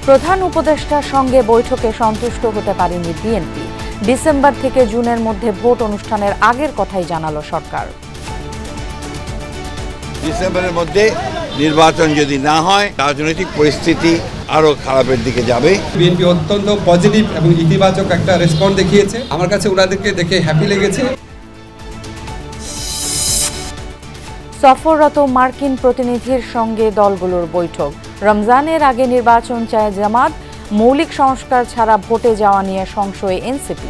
প্রধান উপদেষ্টার সঙ্গে বৈঠকে সন্তুষ্ট হতে পারেনি বিএনপি। ডিসেম্বর থেকে জুনের মধ্যে ভোট অনুষ্ঠানের আগের কথাই জানালো সরকার। ডিসেম্বরের মধ্যে নির্বাচন যদি না হয় রাজনৈতিক পরিস্থিতি আরো খারাপের দিকে যাবে। বিএনপি অত্যন্ত পজিটিভ এবং ইতিবাচক একটা রেসপন্স দেখিয়েছে। আমার কাছে ওনাদেরকে দেখে হ্যাপি লেগেছে। সফররত মার্কিন প্রতিনিধির সঙ্গে দলগুলোর বৈঠক। রমজানের আগে নির্বাচন চায় জামাত। মৌলিক সংস্কার ছাড়া ভোটে যাওয়া নিয়ে সংশয়ে এনসিপি।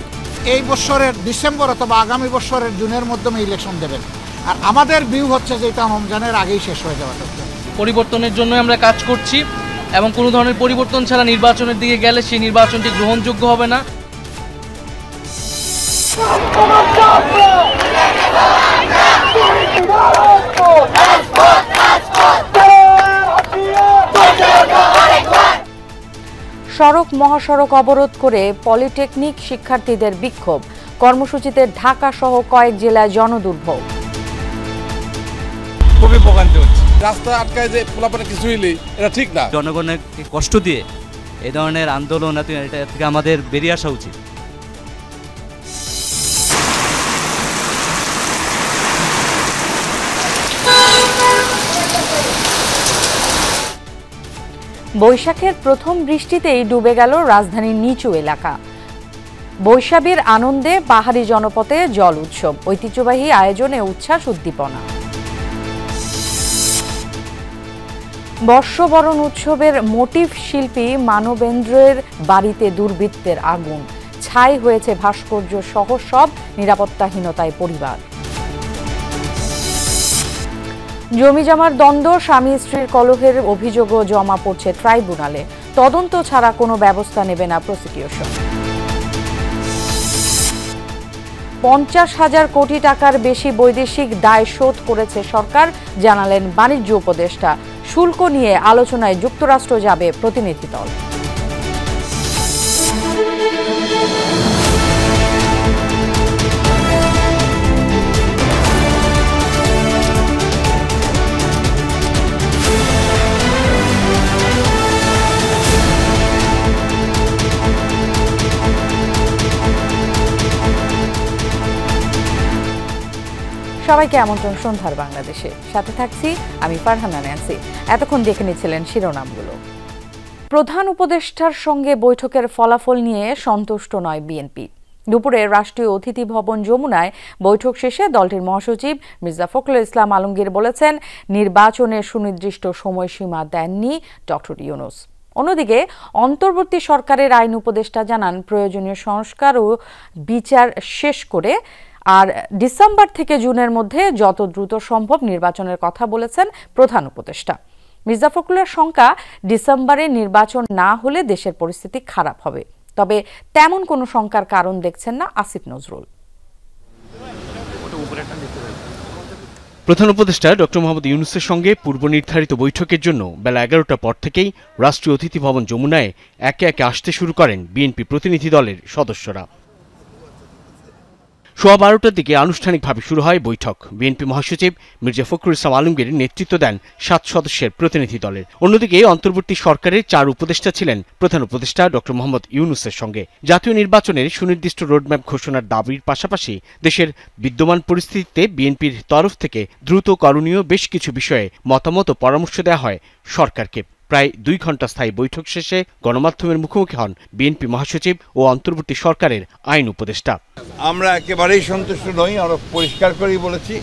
এই বছরের ডিসেম্বর অথবা আগামী বছরের জুনের মাধ্যমে ইলেকশন দেবেন, আর আমাদের ভিউ হচ্ছে যে এটা রমজানের আগেই শেষ হয়ে যাওয়া দরকার। পরিবর্তনের জন্য আমরা কাজ করছি এবং কোনো ধরনের পরিবর্তন ছাড়া নির্বাচনের দিকে গেলে সেই নির্বাচনটি গ্রহণযোগ্য হবে না। সড়ক মহাসড়ক অবরোধ করে পলিটেকনিক শিক্ষার্থীদের বিক্ষোভ। কর্মসূচিতে ঢাকা সহ কয়েক জেলায় জনদুর্ভোগ। খুবই ভোগান্তি হচ্ছে, রাস্তা আটকায় যে পোলাপানে কিছু হইলে এটা ঠিক না। জনগণের কষ্ট দিয়ে এই ধরনের আন্দোলন এটা থেকে আমাদের বেরিয়ে আসা উচিত। বৈশাখের প্রথম বৃষ্টিতেই ডুবে গেল রাজধানীর নিচু এলাকা। বৈশাখীর আনন্দে পাহাড়ি জনপথে জল উৎসব। ঐতিহ্যবাহী আয়োজনে উচ্ছ্বাস উদ্দীপনা। বর্ষবরণ উৎসবের মোটিভ শিল্পী মানবেন্দ্রের বাড়িতে দুর্বৃত্তের আগুন। ছাই হয়েছে ভাস্কর্য সহ সব, নিরাপত্তাহীনতায় পরিবার। জমিজমার দ্বন্দ্ব, স্বামী স্ত্রীর কলহের অভিযোগও জমা পড়ছে ট্রাইব্যুনালে। তদন্ত ছাড়া কোনো ব্যবস্থা নেবে না প্রসিকিউশন। 50,000 কোটি টাকার বেশি বৈদেশিক দায় শোধ করেছে সরকার, জানালেন বাণিজ্য উপদেষ্টা। শুল্ক নিয়ে আলোচনায় যুক্তরাষ্ট্র যাবে প্রতিনিধি দল। সবাইকে আমন্ত্রণ সন্ধ্যার বাংলাদেশে। সাথে থাকছি আমি ফারহানা ন্যান্সি। এতক্ষণ দেখে নিচ্ছিলেন শিরোনামগুলো। প্রধান উপদেষ্টার সঙ্গে বৈঠকের ফলাফল নিয়ে সন্তুষ্ট নয় বিএনপি। দুপুরে রাষ্ট্রীয় অতিথি ভবন যমুনায় বৈঠক শেষে দলটির মহাসচিব মির্জা ফখরুল ইসলাম আলমগীর বলেছেন, নির্বাচনের সুনির্দিষ্ট সময়সীমা দেননি ডক্টর ইউনূস। অন্যদিকে অন্তর্বর্তী সরকারের আইন উপদেষ্টা জানান, প্রয়োজনীয় সংস্কার ও বিচার শেষ করে আর ডিসেম্বর থেকে জুনের মধ্যে যত দ্রুত সম্ভব নির্বাচনের কথা বলেছেন প্রধান উপদেষ্টা। মির্জা ফখরুলের শঙ্কা, ডিসেম্বরে নির্বাচন না হলে দেশের পরিস্থিতি খারাপ হবে। তবে তেমন কোনো শঙ্কার কারণ দেখছেন না আসিফ নজরুল। প্রধান উপদেষ্টা ডক্টর মোহাম্মদ ইউনূসের সঙ্গে পূর্ব নির্ধারিত বৈঠকের জন্য বেলা 11টার পর থেকেই রাষ্ট্রীয় অতিথি ভবন যমুনায় একে একে আসতে শুরু করেন বিএনপি প্রতিনিধি দলের সদস্যরা। সোয়া 12টার দিকে আনুষ্ঠানিকভাবে শুরু হয় বৈঠক। বিএনপি মহাসচিব মির্জা ফখরুল ইসলাম আলমগীর নেতৃত্ব দেন 7 সদস্যের প্রতিনিধি দলের। অন্যদিকে অন্তর্বর্তী সরকারের 4 উপদেষ্টা ছিলেন প্রধান উপদেষ্টা ডক্টর মোহাম্মদ ইউনূসের সঙ্গে। জাতীয় নির্বাচনের সুনির্দিষ্ট রোডম্যাপ ঘোষণার দাবির পাশাপাশি দেশের বিদ্যমান পরিস্থিতিতে বিএনপির তরফ থেকে দ্রুত করণীয় বেশ কিছু বিষয়ে মতামত ও পরামর্শ দেওয়া হয় সরকারকে। প্রায় 2 ঘণ্টা স্থায়ী বৈঠক শেষে গণমাধ্যমের মুখোমুখি হন বিএনপি মহাসচিব ও অন্তর্বর্তী সরকারের আইন উপদেষ্টা। আমরা একেবারেই সন্তুষ্ট নই, আমরা পরিষ্কার করেই বলেছি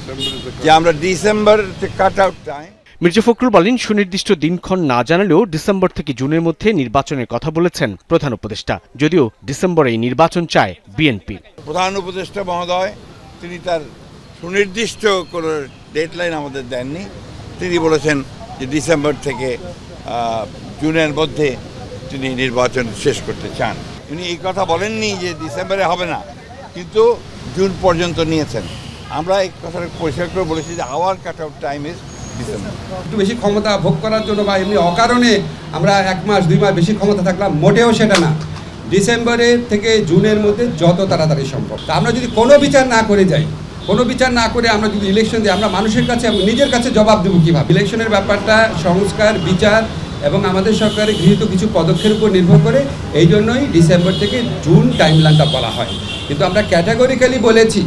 যে আমরা December cut out time. Mirza Fakhrul বলেন, সুনির্দিষ্ট দিনক্ষণ না জানালেও ডিসেম্বর থেকে জুনের মধ্যে নির্বাচনের কথা বলেছেন প্রধান উপদেষ্টা, যদিও ডিসেম্বরেই নির্বাচন চায় বিএনপি। প্রধান উপদেষ্টা মহোদয় তিনি তার সুনির্দিষ্ট কোনো ডেডলাইন আমাদের দেননি। তিনি বলেছেন যে ডিসেম্বর থেকে জুনের মধ্যে তিনি নির্বাচন শেষ করতে চান। উনি এই কথা বলেননি যে ডিসেম্বরে হবে না, কিন্তু জুন পর্যন্ত নিয়েছেন। আমরা এই কথাটা পরিষ্কার করে বলেছি যে hour cut out time is December. একটু বেশি ক্ষমতা ভোগ করার জন্য বা এমনি অকারণে আমরা 1 মাস 2 মাস বেশি ক্ষমতা থাকলাম, মোটেও সেটা না। ডিসেম্বরের থেকে জুনের মধ্যে যত তাড়াতাড়ি সম্ভব। আমরা যদি কোনো বিচার না করে যাই, কোনো বিচার না করে আমরা যদি ইলেকশন দিই, আমরা মানুষের কাছে নিজের কাছে জবাব দেবো কীভাবে? ইলেকশনের ব্যাপারটা সংস্কার, বিচার এবং আমাদের সরকারের গৃহীত কিছু পদক্ষেপের উপর নির্ভর করে এই জন্যই ডিসেম্বর থেকে জুন টাইমলাইনটা বলা হয়। কিন্তু আমরা ক্যাটাগরিক্যালি বলেছি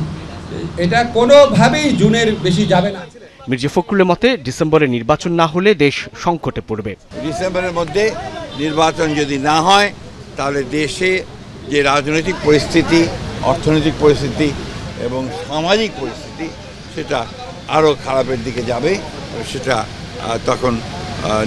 এটা কোনোভাবেই জুনের বেশি যাবে না। মির্জা ফখরুলের মতে ডিসেম্বরে নির্বাচন না হলে দেশ সংকটে পড়বে। ডিসেম্বরের মধ্যে নির্বাচন যদি না হয় তাহলে দেশে যে রাজনৈতিক পরিস্থিতি, অর্থনৈতিক পরিস্থিতি এবং সামাজিক পরিস্থিতি সেটা আরও খারাপের দিকে যাবে, সেটা তখন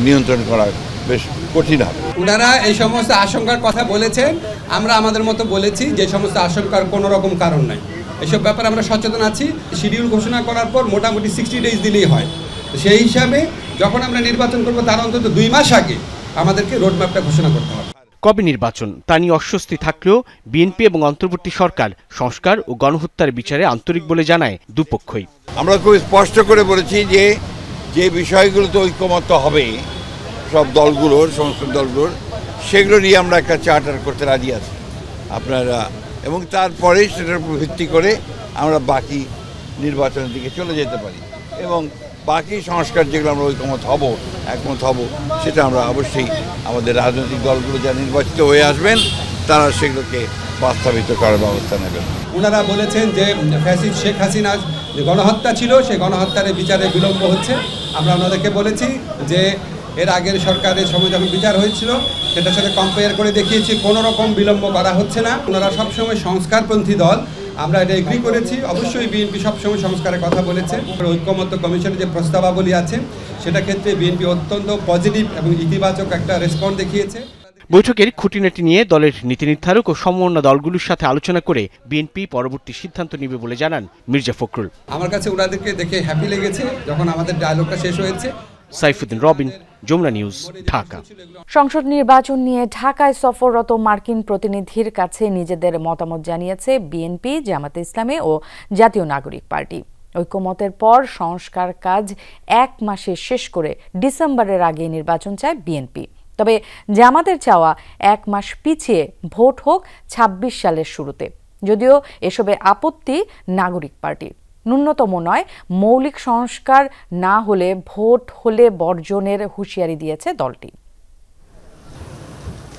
নিয়ন্ত্রণ করা বেশ কঠিন হবে। ওনারা এই সমস্ত আশঙ্কার কথা বলেছেন, আমরা আমাদের মতো বলেছি যে সমস্ত আশঙ্কার কোনো রকম কারণ নাই। এসব ব্যাপারে আমরা সচেতন আছি। শিডিউল ঘোষণা করার পর মোটামুটি 60 ডেজ দিলেই হয়। তো সেই হিসাবে যখন আমরা নির্বাচন করব তার অন্তত 2 মাস আগে আমাদেরকে রোডম্যাপটা ঘোষণা করতে হবে। কবে নির্বাচন তা নিয়ে অস্বস্তি থাকলেও বিএনপি এবং অন্তর্বর্তী সরকার সংস্কার ও গণহত্যার বিচারে আন্তরিক বলে জানায় দুপক্ষই। আমরা খুব স্পষ্ট করে বলেছি যে যে বিষয়গুলোতে ঐক্যমত্য হবে সব দলগুলোর, সমস্ত দলগুলোর, সেগুলো নিয়ে আমরা একটা চার্টার করতে রাজি আছি আপনারা, এবং তারপরে সেটার উপর ভিত্তি করে আমরা বাকি নির্বাচনের দিকে চলে যেতে পারি এবং বাকি সংস্কার যেগুলো আমরা একমত হব সেটা আমরা অবশ্যই আমাদের রাজনৈতিক দলগুলো যা নির্বাচিত হয়ে আসবেন তারা সেগুলোকে বাস্তবায়িত করার ব্যবস্থা নেবেন। ওনারা বলেছেন যে ফ্যাসিস্ট শেখ হাসিনার যে গণহত্যা ছিল সেই গণহত্যার বিচারে বিলম্ব হচ্ছে। আমরা ওনাদেরকে বলেছি যে এর আগের সরকারের সময় যখন বিচার হয়েছিল সেটার সাথে কম্পেয়ার করে দেখিয়েছি কোনো রকম বিলম্ব করা হচ্ছে না। ওনারা সবসময় সংস্কারপন্থী দল, আমরা এটা এগ্রি করেছি। অবশ্যই বিএনপি সবসময় সংস্কারের কথা বলেছে। ঐক্যমত্য কমিশনের যে প্রস্তাবাবলী আছে সেটা ক্ষেত্রে বিএনপি অত্যন্ত পজিটিভ এবং ইতিবাচক একটা রেসপন্স দেখিয়েছে। বৈঠকের খুঁটিনাটি নিয়ে দলের নীতি নির্ধারক ও সমন্বয় দলগুলোর সাথে আলোচনা করে বিএনপি পরবর্তী সিদ্ধান্ত নেবে বলে জানান মির্জা ফখরুল। আমার কাছে ওনাদেরকে দেখে হ্যাপি লেগেছে যখন আমাদের ডায়ালগটা শেষ হয়েছে। সাইফুদ্দিন রবিন, যমুনা নিউজ, ঢাকা। সংসদ নির্বাচন নিয়ে ঢাকায় সফররত মার্কিন প্রতিনিধির কাছে নিজেদের মতামত জানিয়েছে বিএনপি, জামাতে ইসলামী ও জাতীয় নাগরিক পার্টি। ঐক্যমতের পর সংস্কার কাজ 1 মাসে শেষ করে ডিসেম্বরের আগে নির্বাচন চায় বিএনপি। তবে জামাতের চাওয়া 1 মাস পিছিয়ে ভোট হোক 26 সালের শুরুতে, যদিও এসবে আপত্তি নাগরিক পার্টির। ন্যূনতম নয়, মৌলিক সংস্কার না হলে ভোট হলে বর্জনের হুঁশিয়ারি দিয়েছে দলটি।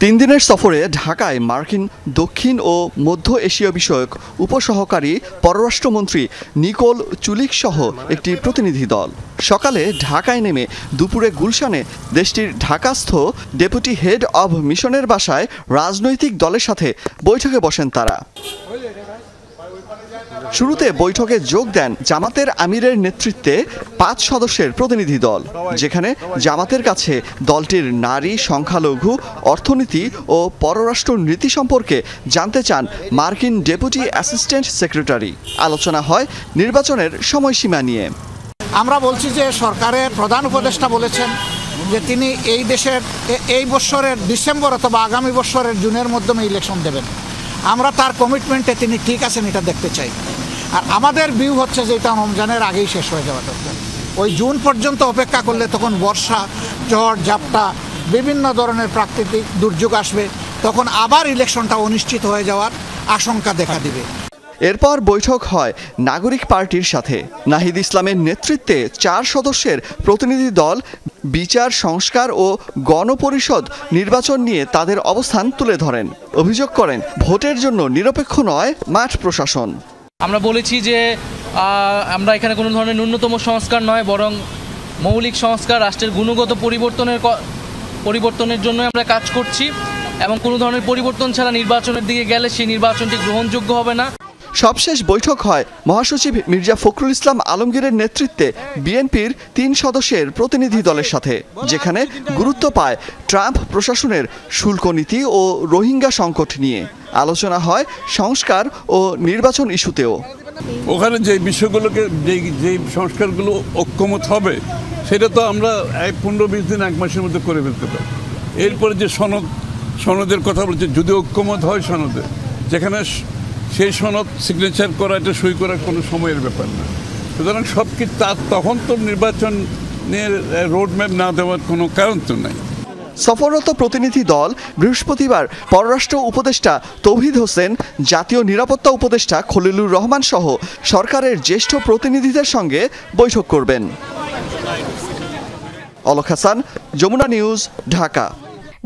3 দিনের সফরে ঢাকায় মার্কিন দক্ষিণ ও মধ্য এশীয় বিষয়ক উপসহকারী পররাষ্ট্রমন্ত্রী নিকোল চুলিক সহ একটি প্রতিনিধি দল সকালে ঢাকায় নেমে দুপুরে গুলশানে দেশটির ঢাকাস্থ ডেপুটি হেড অব মিশনের বাসায় রাজনৈতিক দলের সাথে বৈঠকে বসেন তারা। শুরুতে বৈঠকে যোগ দেন জামাতের আমিরের নেতৃত্বে 5 সদস্যের প্রতিনিধি দল, যেখানে জামাতের কাছে দলটির নারী, সংখ্যালঘু, অর্থনীতি ও পররাষ্ট্র নীতি সম্পর্কে জানতে চান মার্কিন ডেপুটি অ্যাসিস্ট্যান্ট সেক্রেটারি। আলোচনা হয় নির্বাচনের সময়সীমা নিয়ে। আমরা বলছি যে সরকারের প্রধান উপদেষ্টা বলেছেন যে তিনি এই বছরের ডিসেম্বর অথবা আগামী বছরের জুনের মধ্যে ইলেকশন দেবেন। আমরা তার কমিটমেন্টে তিনি ঠিক আছেন এটা দেখতে চাই। আর আমাদের ভিউ হচ্ছে যে এটা রমজানের আগেই শেষ হয়ে যাওয়া দরকার। ওই জুন পর্যন্ত অপেক্ষা করলে তখন বর্ষা, ঝড়, ঝাপটা, বিভিন্ন ধরনের প্রাকৃতিক দুর্যোগ আসবে, তখন আবার ইলেকশনটা অনিশ্চিত হয়ে যাওয়ার আশঙ্কা দেখা দিবে। এরপর বৈঠক হয় নাগরিক পার্টির সাথে। নাহিদ ইসলামের নেতৃত্বে 4 সদস্যের প্রতিনিধি দল বিচার, সংস্কার ও গণপরিষদ নির্বাচন নিয়ে তাদের অবস্থান তুলে ধরেন। অভিযোগ করেন ভোটের জন্য নিরপেক্ষ নয় মাঠ প্রশাসন। আমরা বলেছি যে আমরা এখানে কোনো ধরনের ন্যূনতম সংস্কার নয়, বরং মৌলিক সংস্কার, রাষ্ট্রের গুণগত পরিবর্তনের জন্য আমরা কাজ করছি এবং কোনো ধরনের পরিবর্তন ছাড়া নির্বাচনের দিকে গেলে সেই নির্বাচনটি গ্রহণযোগ্য হবে না। সবশেষ বৈঠক হয় মহাসচিব মির্জা ফখরুল ইসলাম আলমগীরের নেতৃত্বে বিএনপির 3 সদস্যের প্রতিনিধি দলের সাথে, যেখানে গুরুত্ব পায় ট্রাম্প প্রশাসনের শুল্ক নীতি ও রোহিঙ্গা সংকট নিয়ে। আলোচনা হয় সংস্কার ও নির্বাচন ইস্যুতেও। ওখানে যে বিষয়গুলোকে যে সংস্কারগুলো ঐক্যমত হবে সেটা তো আমরা 15-20 দিন 1 মাসের মধ্যে করে ফেলতে পারি। এরপরে যে সনদের কথা বলছে, যদি ঐক্যমত হয় সনদে, যেখানে সেই সনদ সিগনেচার করা, এটা সই করার কোনো সময়ের ব্যাপার না। সুতরাং সব কিছু তখন তো নির্বাচন নিয়ে রোডম্যাপ না দেওয়ার কোনো কারণ তো নাই। সফররত প্রতিনিধি দল বৃহস্পতিবার পররাষ্ট্র উপদেষ্টা তৌহিদ হোসেন, জাতীয় নিরাপত্তা উপদেষ্টা খলিলুর রহমান সহ সরকারের জ্যেষ্ঠ প্রতিনিধিদের সঙ্গে বৈঠক করবেন। অলক হাসান, যমুনা নিউজ, ঢাকা।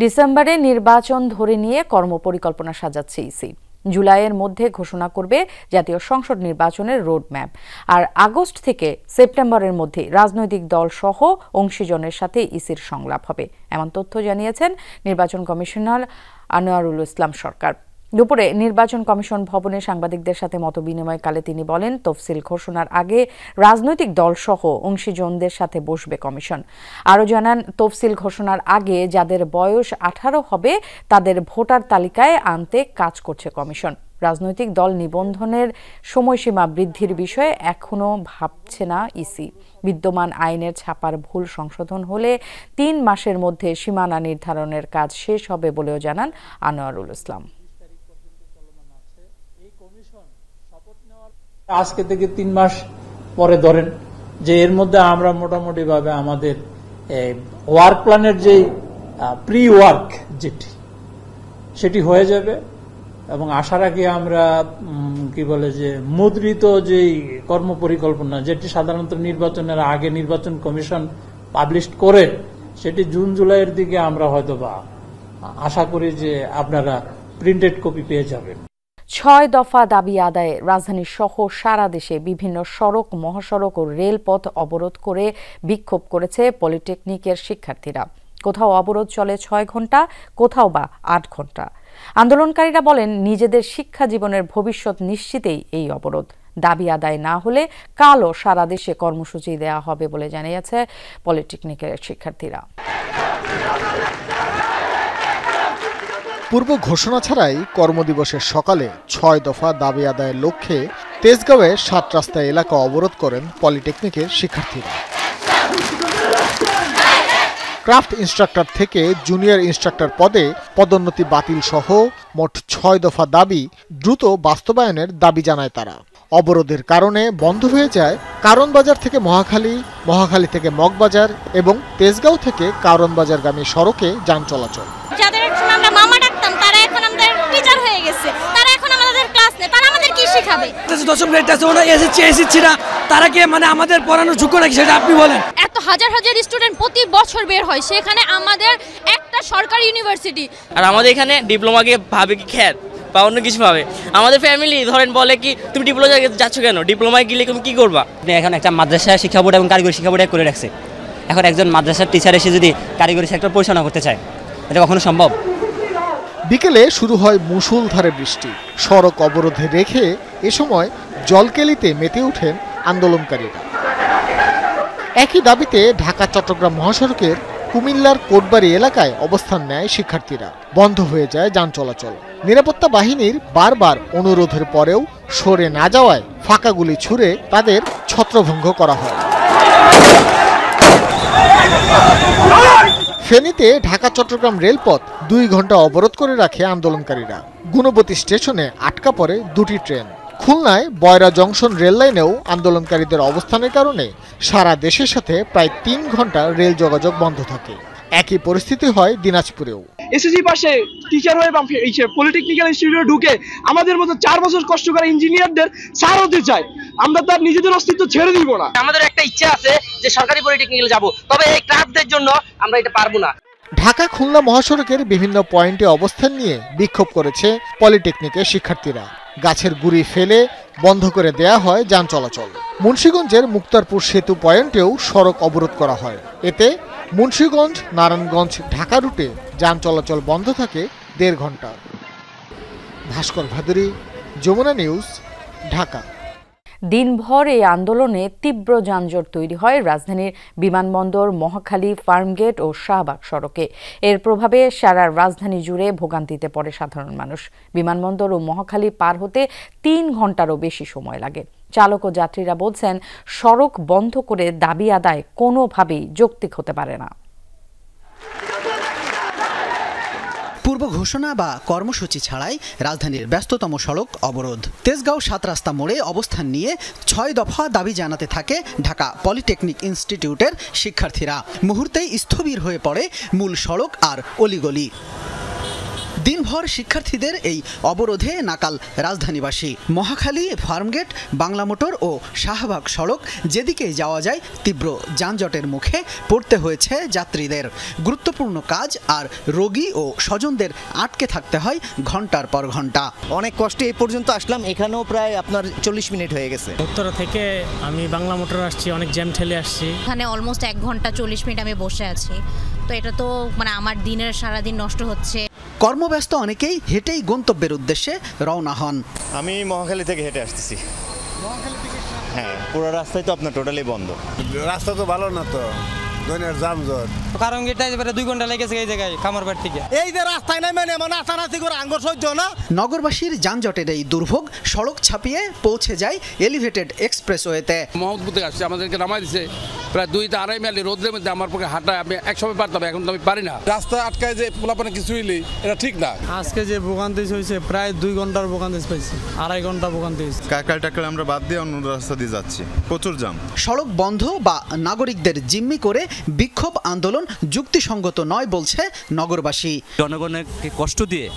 ডিসেম্বরে নির্বাচন ধরে নিয়ে কর্মপরিকল্পনা সাজাচ্ছে ইসি। জুলাইয়ের মধ্যে ঘোষণা করবে জাতীয় সংসদ নির্বাচনের রোডম্যাপ, আর আগস্ট থেকে সেপ্টেম্বরের মধ্যে রাজনৈতিক দল সহ অংশীজনের সাথে ইসির সংলাপ হবে, এমন তথ্য জানিয়েছেন নির্বাচন কমিশনার আনোয়ারুল ইসলাম সরকার। দুপুরে নির্বাচন কমিশন ভবনে সাংবাদিকদের সাথে মতবিনিময়কালে তিনি বলেন, তফসিল ঘোষণার আগে রাজনৈতিক দল সহ অংশীজনদের সাথে বসবে কমিশন। আরও জানান, তফসিল ঘোষণার আগে যাদের বয়স 18 হবে তাদের ভোটার তালিকায় আনতে কাজ করছে কমিশন। রাজনৈতিক দল নিবন্ধনের সময়সীমা বৃদ্ধির বিষয়ে এখনও ভাবছে না ইসি। বিদ্যমান আইনের ছাপার ভুল সংশোধন হলে 3 মাসের মধ্যে সীমানা নির্ধারণের কাজ শেষ হবে বলেও জানান আনোয়ারুল ইসলাম। আজকে থেকে 3 মাস পরে ধরেন যে এর মধ্যে আমরা মোটামুটি ভাবে আমাদের ওয়ার্ক প্ল্যানের যে প্রি ওয়ার্ক যেটি সেটি হয়ে যাবে এবং আশা রাখি আমরা কি বলে যে মুদ্রিত যে কর্মপরিকল্পনা যেটি সাধারণত নির্বাচনের আগে নির্বাচন কমিশন পাবলিশ করে সেটি জুন জুলাইয়ের দিকে আমরা হয়তো বা আশা করি যে আপনারা প্রিন্টেড কপি পেয়ে যাবেন। 6 দফা দাবি আদায়ে রাজধানী সহ সারা দেশে বিভিন্ন সড়ক, মহাসড়ক ও রেলপথ অবরোধ করে বিক্ষোভ করেছে পলিটেকনিকের শিক্ষার্থীরা। কোথাও অবরোধ চলে 6 ঘন্টা, কোথাও বা 8 ঘন্টা। আন্দোলনকারীরা বলেন, নিজেদের শিক্ষা জীবনের ভবিষ্যৎ নিশ্চিতেই এই অবরোধ। দাবি আদায় না হলে কালও সারা দেশে কর্মসূচি দেওয়া হবে বলে জানিয়েছে পলিটেকনিকের শিক্ষার্থীরা। পূর্ব ঘোষণা ছাড়াই কর্মদিবসের সকালে 6 দফা দাবি আদায়ের লক্ষ্যে তেজগাঁওয়ের 7 রাস্তা এলাকা অবরোধ করেন পলিটেকনিকের শিক্ষার্থীরা। ক্রাফট ইনস্ট্রাক্টর থেকে জুনিয়র ইনস্ট্রাক্টর পদে পদোন্নতি বাতিল সহ মোট 6 দফা দাবি দ্রুত বাস্তবায়নের দাবি জানায় তারা। অবরোধের কারণে বন্ধ হয়ে যায় কারণ বাজার থেকে মহাখালী, মহাখালী থেকে মগবাজার এবং তেজগাঁও থেকে কারণ বাজারগামী সড়কে যান চলাচল। যাদের আমরা মামা ডাকতাম তারা এখন আমাদের টিচার হয়ে গেছে, তারা এখন আমাদের ক্লাস নেয়, তারা আমাদের কি শেখাবে? দশম গ্রেড আছে, ওরা এসেছি না, তারা কি মানে আমাদের পড়ানোর যোগ্য নাকি সেটা আপনি বলেন? এত হাজার হাজার স্টুডেন্ট প্রতি বছর বের হয়, সেখানে আমাদের একটা সরকারি ইউনিভার্সিটি, আর আমাদের এখানে ডিপ্লোমাকে ভাবে কি খ্যাত বা অন্য কিছু ভাবে। আমাদের ফ্যামিলি ধরেন বলে কি তুমি ডিপ্লোমা যাচ্ছ কেন, ডিপ্লোমায় গেলে তুমি কি করবা? এখন একটা মাদ্রাসা শিক্ষা বোর্ড এবং কারিগরি শিক্ষা বোর্ড করে রাখছে, এখন একজন মাদ্রাসার টিচার এসে যদি কারিগরি সেক্টর পরিচালনা করতে চায়, এটা কখনো সম্ভব? বিকেলে শুরু হয় মুষলধারে বৃষ্টি। সড়ক অবরোধে রেখে এ সময় জলকেলিতে মেতে ওঠেন আন্দোলনকারীরা। একই দাবিতে ঢাকা চট্টগ্রাম মহাসড়কের কুমিল্লার কোটবাড়ি এলাকায় অবস্থান নেয় শিক্ষার্থীরা। বন্ধ হয়ে যায় যান চলাচল। নিরাপত্তা বাহিনীর বারবার অনুরোধের পরেও সরে না যাওয়ায় ফাঁকা গুলি ছুড়ে তাদের ছত্রভঙ্গ করা হয়। ফেনীতে ঢাকা চট্টগ্রাম রেলপথ 2 ঘন্টা অবরোধ করে রাখে আন্দোলনকারীরা। গুণবতী স্টেশনে আটকা পড়ে 2টি ট্রেন। খুলনায় বয়রা জংশন রেল লাইনেও আন্দোলনকারীদের অবস্থানের কারণে সারা দেশের সাথে প্রায় 3 ঘন্টা রেল যোগাযোগ বন্ধ থাকে। একই পরিস্থিতি হয় দিনাজপুরেও। এসএসসি পাশে টিচার হয়ে বা পলিটেকনিক্যাল ইনস্টিটিউটে ঢুকে আমাদের মতো 4 বছর কষ্ট করে ইঞ্জিনিয়ারদের স্যার হতে চায়, আমরা তার নিজেদের অস্তিত্ব ছেড়ে দিব না। আমাদের একটা ইচ্ছা আছে যে সরকারি পলিটেকনিক্যালে যাব, তবে এই ক্রাফটদের জন্য আমরা এটা পারবো না। ঢাকা খুলনা মহাসড়কের বিভিন্ন পয়েন্টে অবস্থান নিয়ে বিক্ষোভ করেছে পলিটেকনিকের শিক্ষার্থীরা। গাছের গুঁড়ি ফেলে বন্ধ করে দেয়া হয় যান চলাচল। মুন্সিগঞ্জের মুক্তারপুর সেতু পয়েন্টেও সড়ক অবরোধ করা হয়। এতে মুন্সিগঞ্জ নারায়ণগঞ্জ ঢাকা রুটে যান চলাচল বন্ধ থাকে 1.5 ঘন্টা। ভাস্কর ভাদুরী, যমুনা নিউজ, ঢাকা। দিনভর এই আন্দোলনে তীব্র যানজট তৈরি হয় রাজধানীর বিমানবন্দর, মহাখালী, ফার্মগেট ও শাহবাগ সড়কে। এর প্রভাবে সারা রাজধানী জুড়ে ভোগান্তিতে পড়ে সাধারণ মানুষ। বিমানবন্দর ও মহাখালী পার হতে 3 ঘন্টারও বেশি সময় লাগে। চালক ও যাত্রীরা বলছেন, সড়ক বন্ধ করে দাবি আদায় কোনোভাবেই যৌক্তিক হতে পারে না। পূর্ব ঘোষণা বা কর্মসূচি ছাড়াই রাজধানীর ব্যস্ততম সড়ক অবরোধ। তেজগাঁও 7 রাস্তা মোড়ে অবস্থান নিয়ে 6 দফা দাবি জানাতে থাকে ঢাকা পলিটেকনিক ইনস্টিটিউটের শিক্ষার্থীরা। মুহূর্তেই স্থবির হয়ে পড়ে মূল সড়ক আর অলিগলি। দিনভর শিক্ষার্থীদের এই অবরোধে নাকাল রাজধানীবাসী। মহাখালী, ফার্মগেট, বাংলা মোটর ও শাহবাগ সড়ক যেদিকে যাওয়া যায় তীব্র যানজটের মুখে পড়তে হয়েছে যাত্রীদের। গুরুত্বপূর্ণ কাজ আর রোগী ও স্বজনদের আটকে থাকতে হয় ঘন্টার পর ঘন্টা। অনেক কষ্টে এই পর্যন্ত আসলাম, এখানেও প্রায় আপনার 40 মিনিট হয়ে গেছে। উত্তরা থেকে আমি বাংলা মোটর আসছি, অনেক জ্যাম ঠেলে আসছি। এখানে অলমোস্ট 1 ঘন্টা 40 মিনিট আমি বসে আছি, তো এটা তো মানে আমার দিনের সারাদিন নষ্ট হচ্ছে। কর্মব্যস্ত অনেকেই হেঁটেই গন্তব্যের উদ্দেশ্যে রওনা হন। আমি মহাখালী থেকে হেঁটে আসতেছি। হ্যাঁ, পুরো রাস্তায় তো আপনার টোটালি বন্ধ। রাস্তা তো ভালো না, তো যানজট। কারণ এটা 2 ঘন্টা লেগেছে এই জায়গায় কামারবাড়ি থেকে। এই যে রাস্তায় নাই মানে এমন আসানাসি করে আঙ্গুর সহ্য না। নগরবাসীর যানজটের এই দুর্ভোগ সড়ক ছাপিয়ে পৌঁছে যায় এলিভেটেড এক্সপ্রেসওয়েতে। মোহাম্মদপুর থেকে আসছে, আমাদেরকে নামাই দিছে প্রায় 2-2.5 মাইল রোদের মধ্যে। আমার পক্ষে হাঁটা আমি একসময় পারতাম, এখন তো আমি পারি না। রাস্তা আটকায় যে পোলাপানে কিছু হইলে এটা ঠিক না। আজকে যে ভোগান্তি হয়েছে প্রায় 2 ঘন্টার ভোগান্তি পাইছি, 2.5 ঘন্টা ভোগান্তি হয়েছে। কাকাল টাকাল আমরা বাদ দিয়ে অন্য রাস্তা দিয়ে যাচ্ছি, প্রচুর জ্যাম। সড়ক বন্ধ বা নাগরিকদের জিম্মি করে বিক্ষোভ আন্দোলন যুক্তিসঙ্গত নয় বলছে নগরবাসী। জনগণকে কষ্ট দিয়ে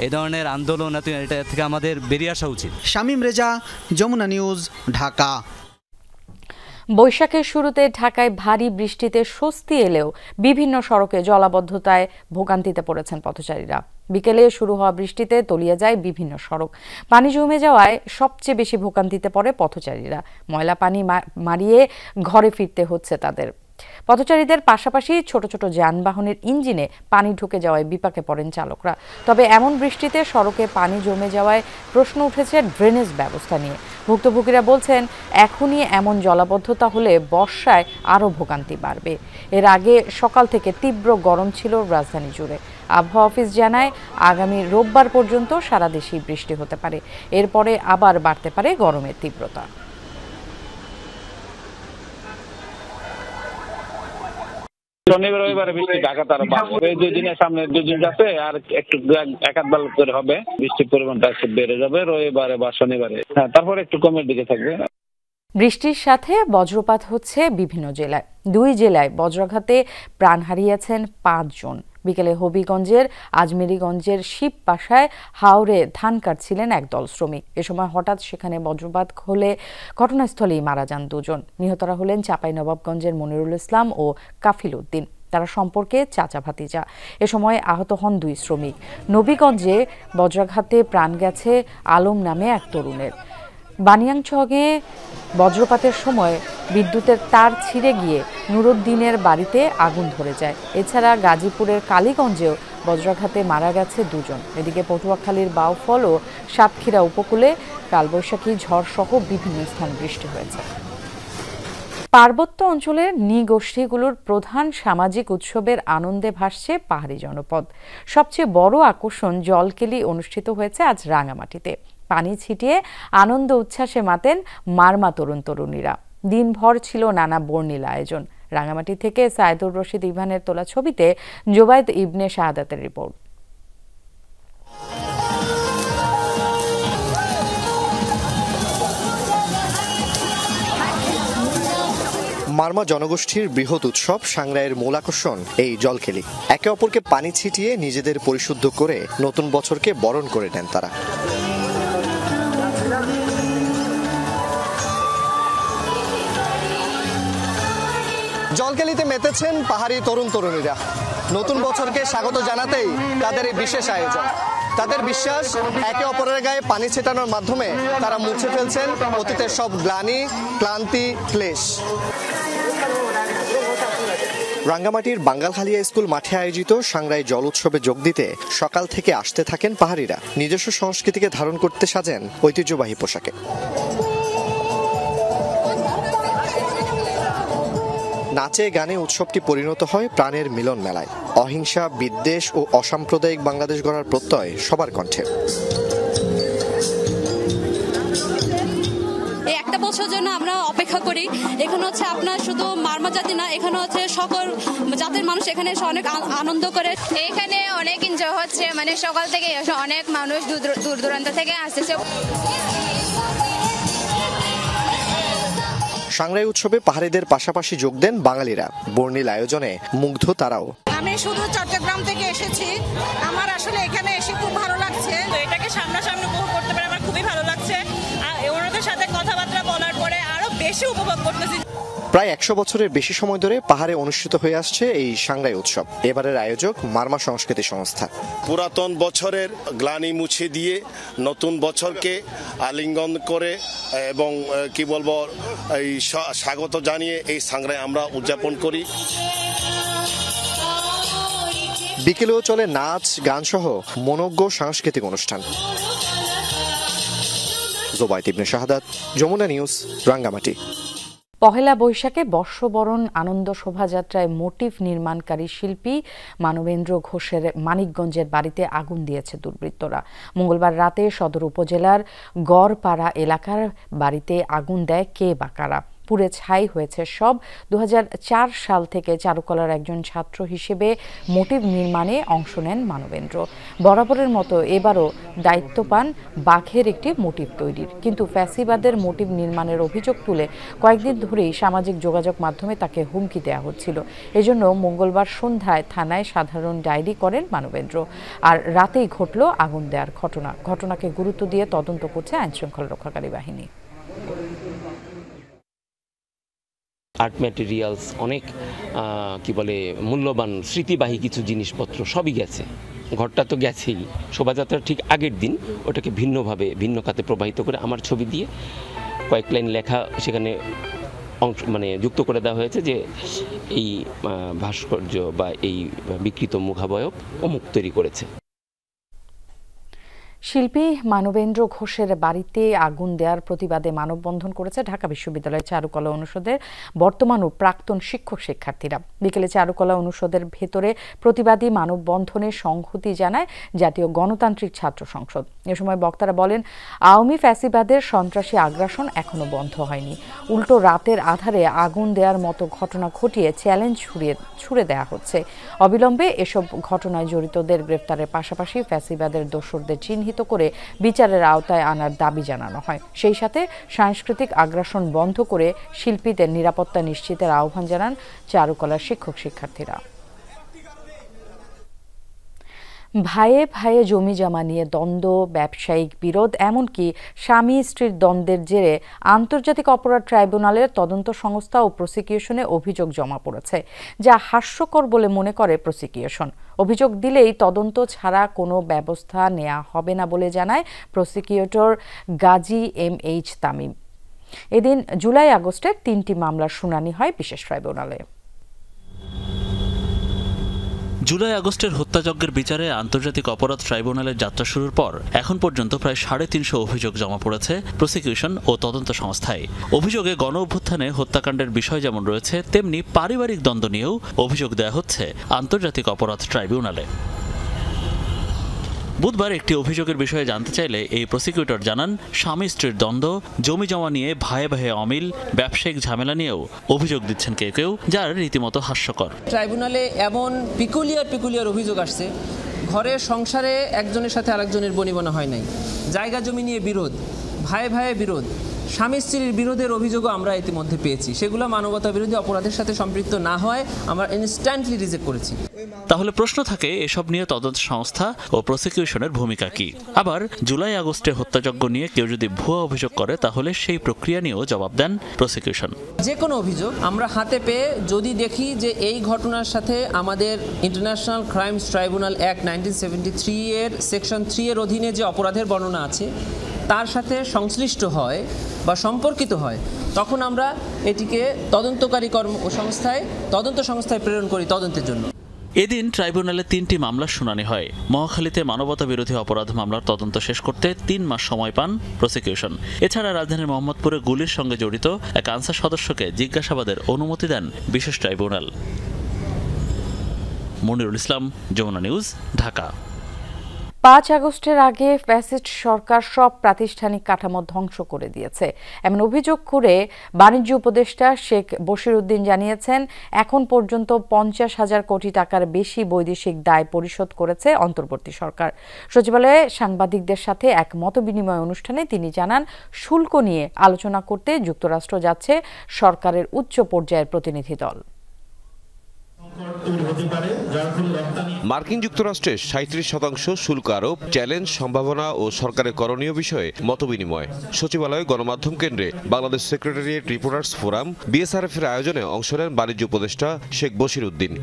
এই ধরনের আন্দোলন এটা থেকে আমাদের বেরিয়ে আসা উচিত। শামীম রেজা, যমুনা নিউজ, ঢাকা। বৈশাখের শুরুতে ঢাকায় ভারী বৃষ্টিতে স্বস্তি এলেও বিভিন্ন সড়কে জলাবদ্ধতায় ভোগান্তিতে পড়েছেন পথচারীরা। বিকেলে শুরু হওয়া বৃষ্টিতে তলিয়ে যায় বিভিন্ন সড়ক। পানি জমে যাওয়ায় সবচেয়ে বেশি ভোগান্তিতে পড়ে পথচারীরা। ময়লা পানি মারিয়ে ঘরে ফিরতে হচ্ছে তাদের। পথচারীদের পাশাপাশি ছোট ছোট যানবাহনের ইঞ্জিনে পানি ঢুকে যাওয়ায় বিপাকে পড়েন চালকরা। তবে এমন বৃষ্টিতে সড়কে পানি জমে যাওয়ায় প্রশ্ন উঠেছে ড্রেনেজ ব্যবস্থা নিয়ে। ভুক্তভোগীরা বলছেন, এখনই এমন জলাবদ্ধতা হলে বর্ষায় আরও ভোগান্তি বাড়বে। এর আগে সকাল থেকে তীব্র গরম ছিল রাজধানী জুড়ে। আবহাওয়া অফিস জানায়, আগামী রোববার পর্যন্ত সারা দেশেই বৃষ্টি হতে পারে। এরপরে আবার বাড়তে পারে গরমের তীব্রতা। শনিবার রবিবারে বৃষ্টি ঢাকা তারা বাড়বে। এই 2 দিনের সামনে 2 দিন যাচ্ছে, আর একটু 1-1 বার করে হবে। বৃষ্টির পরিমাণটা একটু বেড়ে যাবে রবিবারে বা শনিবারে। হ্যাঁ, তারপরে একটু কমের দিকে থাকবে। বৃষ্টির সাথে বজ্রপাত হচ্ছে বিভিন্ন জেলায়। 2 জেলায় বজ্রাঘাতে প্রাণ হারিয়েছেন 5 জন। বিকেলে হবিগঞ্জের আজমেরীগঞ্জের শিবপাশায় হাওরে ধান কাটছিলেন একদল শ্রমিক। এ সময় হঠাৎ সেখানে বজ্রপাত হলে ঘটনাস্থলেই মারা যান 2 জন। নিহতরা হলেন চাঁপাইনবাবগঞ্জের মনিরুল ইসলাম ও কাফিল উদ্দিন। তারা সম্পর্কে চাচা ভাতিজা। এ সময় আহত হন 2 শ্রমিক। নবীগঞ্জে বজ্রাঘাতে প্রাণ গেছে আলম নামে এক তরুণের। বানিয়াংছগে বজ্রপাতের সময় বিদ্যুতের তার ছিঁড়ে গিয়ে নুরুদ্দিনের বাড়িতে আগুন ধরে যায়। এছাড়া গাজীপুরের কালীগঞ্জেও বজ্রাঘাতে মারা গেছে 2 জন। এদিকে পটুয়াখালীর বাউফল ও সাতক্ষীরা উপকূলে কালবৈশাখী ঝড় সহ বিভিন্ন স্থানে বৃষ্টি হয়েছে। পার্বত্য অঞ্চলের নৃগোষ্ঠীগুলোর প্রধান সামাজিক উৎসবের আনন্দে ভাসছে পাহাড়ি জনপদ। সবচেয়ে বড় আকর্ষণ জলকেলি অনুষ্ঠিত হয়েছে আজ রাঙামাটিতে। পানি ছিটিয়ে আনন্দ উচ্ছ্বাসে মাতেন মারমা তরুণ তরুণীরা। দিনভর ছিল নানা বর্ণিল আয়োজন। রাঙামাটি থেকে সাইদুর রশিদ ইভানের তোলা ছবিতে জোবায়েদ ইবনে শাহাদাতের রিপোর্ট। মারমা জনগোষ্ঠীর বৃহৎ উৎসব সাংগ্রাইয়ের মূল আকর্ষণ এই জলকেলি। একে অপরকে পানি ছিটিয়ে নিজেদের পরিশুদ্ধ করে নতুন বছরকে বরণ করে নেন তারা। জলকেলিতে মেতেছেন পাহাড়ি তরুণ তরুণীরা। নতুন বছরকে স্বাগত জানাতেই তাদের এই বিশেষ আয়োজন। তাদের বিশ্বাস, একে অপরের গায়ে পানি ছেটানোর মাধ্যমে তারা মুছে ফেলছেন অতীতের সব গ্লানি, ক্লান্তি, ক্লেশ। রাঙ্গামাটির বাঙ্গালখালিয়া স্কুল মাঠে আয়োজিত সাংগ্রাই জল উৎসবে যোগ দিতে সকাল থেকে আসতে থাকেন পাহাড়িরা। নিজস্ব সংস্কৃতিকে ধারণ করতে সাজেন ঐতিহ্যবাহী পোশাকে। নাচে গানে উৎসবটি পরিণত হয় প্রাণের মিলন মেলায়। অহিংসা, বিদ্বেষ ও অসাম্প্রদায়িক বাংলাদেশ গড়ার প্রত্যয় সবার কণ্ঠে। এই একটা বছর জন্য আমরা অপেক্ষা করি। এখানে হচ্ছে আপনার শুধু মারমা জাতি না, এখানে হচ্ছে সকল জাতির মানুষ এখানে অনেক আনন্দ করে। এখানে অনেক এনজয় হচ্ছে, মানে সকাল থেকে অনেক মানুষ দূর দূরান্ত থেকে আসতেছে। সাংগ্রাই উৎসবে পাহাড়িদের পাশাপাশি যোগ দেন বাঙালিরা। বর্ণিল আয়োজনে মুগ্ধ তারাও। আমি শুধু চট্টগ্রাম থেকে এসেছি, আমার আসলে এখানে এসে খুব ভালো লাগছে। তো এটাকে সামনাসামনি উপভোগ করতে পারে আমার খুবই ভালো লাগছে, আর ওনাদের সাথে কথাবার্তা বলার পরে আরো বেশি উপভোগ করতেছি। প্রায় 100 বছরের বেশি সময় ধরে পাহাড়ে অনুষ্ঠিত হয়ে আসছে এই সাংগ্রাই উৎসব। এবারের আয়োজক মারমা সংস্কৃতি সংস্থা। পুরাতন বছরের গ্লানি মুছে দিয়ে নতুন বছরকে আলিঙ্গন করে এবং কি বলবো এই স্বাগত জানিয়ে এই সাংগ্রাই আমরা উদযাপন করি। বিকেলেও চলে নাচ, গান সহ মনোজ্ঞ সাংস্কৃতিক অনুষ্ঠান। জোবায়েত ইবনে শাহাদাত, যমুনা নিউজ, রাঙ্গামাটি। পহেলা বৈশাখে বর্ষবরণ আনন্দ শোভাযাত্রায় মোটিভ নির্মাণকারী শিল্পী মানবেন্দ্র ঘোষের মানিকগঞ্জের বাড়িতে আগুন দিয়েছে দুর্বৃত্তরা। মঙ্গলবার রাতে সদর উপজেলার গড়পাড়া এলাকার বাড়িতে আগুন দেয় কে বা কারা। পুড়ে ছাই হয়েছে সব। 2004 সাল থেকে চারুকলার একজন ছাত্র হিসেবে মোটিভ নির্মাণে অংশ নেন মানবেন্দ্র। বরাবরের মতো এবারও দায়িত্ব পান বাঘের একটি মোটিভ তৈরির। কিন্তু ফ্যাসিবাদের মোটিভ নির্মাণের অভিযোগ তুলে কয়েকদিন ধরেই সামাজিক যোগাযোগ মাধ্যমে তাকে হুমকি দেওয়া হচ্ছিল। এজন্য মঙ্গলবার সন্ধ্যায় থানায় সাধারণ ডায়েরি করেন মানবেন্দ্র। আর রাতেই ঘটল আগুন দেওয়ার ঘটনাকে গুরুত্ব দিয়ে তদন্ত করছে আইনশৃঙ্খলা রক্ষাকারী বাহিনী। আর্ট ম্যাটেরিয়ালস, অনেক কি বলে মূল্যবান স্মৃতিবাহী কিছু জিনিসপত্র সবই গেছে। ঘরটা তো গেছেই, শোভাযাত্রার ঠিক আগের দিন ওটাকে ভিন্নভাবে ভিন্ন খাতে প্রবাহিত করে আমার ছবি দিয়ে কয়েক লাইন লেখা সেখানে যুক্ত করে দেওয়া হয়েছে যে এই ভাস্কর্য বা এই বিকৃত মুখাবয়ব অমুক তৈরি করেছে। শিল্পী মানবেন্দ্র ঘোষের বাড়িতে আগুন দেওয়ার প্রতিবাদে মানববন্ধন করেছে ঢাকা বিশ্ববিদ্যালয়ের চারুকলা অনুষদের বর্তমান ও প্রাক্তন শিক্ষক শিক্ষার্থীরা। বিকেলে চারুকলা অনুষদের ভেতরে প্রতিবাদী মানববন্ধনে সংহতি জানায় জাতীয় গণতান্ত্রিক ছাত্র সংসদ। এ সময় বক্তারা বলেন, আওয়ামী ফ্যাসিবাদের সন্ত্রাসী আগ্রাসন এখনো বন্ধ হয়নি। উল্টো রাতের আধারে আগুন দেওয়ার মতো ঘটনা ঘটিয়ে চ্যালেঞ্জ ছুড়ে দেওয়া হচ্ছে। অবিলম্বে এসব ঘটনায় জড়িতদের গ্রেফতারের পাশাপাশি ফ্যাসিবাদের দোসরদের চিহ্নিত করে বিচারের আওতায় আনার দাবি জানানো হয়। সেই সাথে সাংস্কৃতিক আগ্রাসন বন্ধ করে শিল্পীদের নিরাপত্তা নিশ্চিতের আহ্বান জানান চারুকলার শিক্ষক শিক্ষার্থীরা। ভাইয়ে ভাইয়ে জমি জমা নিয়ে দ্বন্দ্ব, ব্যবসায়িক বিরোধ, এমনকি স্বামী স্ত্রীর দ্বন্দ্বের জেরে আন্তর্জাতিক অপরাধ ট্রাইব্যুনালের তদন্ত সংস্থা ও প্রসিকিউশনে অভিযোগ জমা পড়েছে, যা হাস্যকর বলে মনে করে প্রসিকিউশন। অভিযোগ দিলেই তদন্ত ছাড়া কোনো ব্যবস্থা নেওয়া হবে না বলে জানায় প্রসিকিউটর গাজী MH তামিম। এদিন জুলাই আগস্টের 3টি মামলার শুনানি হয় বিশেষ ট্রাইব্যুনালে। জুলাই আগস্টের হত্যাযজ্ঞের বিচারে আন্তর্জাতিক অপরাধ ট্রাইব্যুনালের যাত্রা শুরুর পর এখন পর্যন্ত প্রায় 350 অভিযোগ জমা পড়েছে প্রসিকিউশন ও তদন্ত সংস্থায়। অভিযোগে গণ অভ্যুত্থানে হত্যাকাণ্ডের বিষয় যেমন রয়েছে, তেমনি পারিবারিক দ্বন্দ্ব নিয়েও অভিযোগ দেওয়া হচ্ছে আন্তর্জাতিক অপরাধ ট্রাইব্যুনালে। বুধবার একটি অভিযোগের বিষয়ে জানতে চাইলে এই প্রসিকিউটর জানান, স্বামী স্ত্রীর দ্বন্দ্ব, জমি জমা নিয়ে ভাইয়ে ভাইয়ে অমিল, ব্যবসায়িক ঝামেলা নিয়েও অভিযোগ দিচ্ছেন কেউ কেউ, যার রীতিমতো হাস্যকর। ট্রাইব্যুনালে এমন পিকুলিয়ার অভিযোগ আসছে, ঘরের সংসারে একজনের সাথে আরেকজনের বনিবনা হয় নাই, জায়গা জমি নিয়ে বিরোধ, ভাইয়ে ভাইয়ে বিরোধ, স্বামী স্ত্রীর বিরোধের অভিযোগও আমরা ইতিমধ্যে পেয়েছি। সেগুলো মানবতা বিরোধী অপরাধের সাথে সম্পৃক্ত না হয় আমরা ইনস্ট্যান্টলি রিজেক্ট করেছি। তাহলে প্রশ্ন থাকে, এসব নিয়ে তদন্ত সংস্থা ও প্রসিকিউশনের ভূমিকা কি? আবার জুলাই আগস্টে হত্যাযজ্ঞ নিয়ে কেউ যদি ভুয়া অভিযোগ করে তাহলে সেই প্রক্রিয়া নিয়েও জবাব দেন প্রসিকিউশন। যে কোনো অভিযোগ আমরা হাতে পেয়ে যদি দেখি যে এই ঘটনার সাথে আমাদের ইন্টারন্যাশনাল ক্রাইমস ট্রাইব্যুনাল অ্যাক্ট 1973 এর সেকশন 3 এর অধীনে যে অপরাধের বর্ণনা আছে তার সাথে সংশ্লিষ্ট হয় বা সম্পর্কিত হয়, তখন আমরা এটিকে তদন্তকারী তদন্ত সংস্থায় প্রেরণ করি তদন্তের জন্য। এদিন ট্রাইব্যুনালে 3টি মামলার শুনানি হয়। মহাখালীতে মানবতা বিরোধী অপরাধ মামলার তদন্ত শেষ করতে 3 মাস সময় পান প্রসিকিউশন। এছাড়া রাজধানীর মোহাম্মদপুরে গুলির সঙ্গে জড়িত এক আনসার সদস্যকে জিজ্ঞাসাবাদের অনুমতি দেন বিশেষ ট্রাইব্যুনাল। মনিরুল ইসলাম, যমুনা নিউজ, ঢাকা। 5 আগস্টের আগে ফ্যাসিস্ট সরকার সব প্রাতিষ্ঠানিক কাঠামো ধ্বংস করে দিয়েছে, এমন অভিযোগ করে বাণিজ্য উপদেষ্টা শেখ বশির উদ্দিন জানিয়েছেন, এখন পর্যন্ত 50,000 কোটি টাকার বেশি বৈদেশিক দায় পরিশোধ করেছে অন্তর্বর্তী সরকার। সচিবালয়ে সাংবাদিকদের সাথে এক মতবিনিময় অনুষ্ঠানে তিনি জানান, শুল্ক নিয়ে আলোচনা করতে যুক্তরাষ্ট্র যাচ্ছে সরকারের উচ্চ পর্যায়ের প্রতিনিধি দল। মার্কিন যুক্তরাষ্ট্রের ৩৭% শুল্ক আরোপ, চ্যালেঞ্জ, সম্ভাবনা ও সরকারের করণীয় বিষয়ে মতবিনিময়। সচিবালয়ে গণমাধ্যম কেন্দ্রে Bangladesh secretariat reporters forum BSRF এর আয়োজনে অংশ নেন বাণিজ্য উপদেষ্টা শেখ বশির উদ্দিন।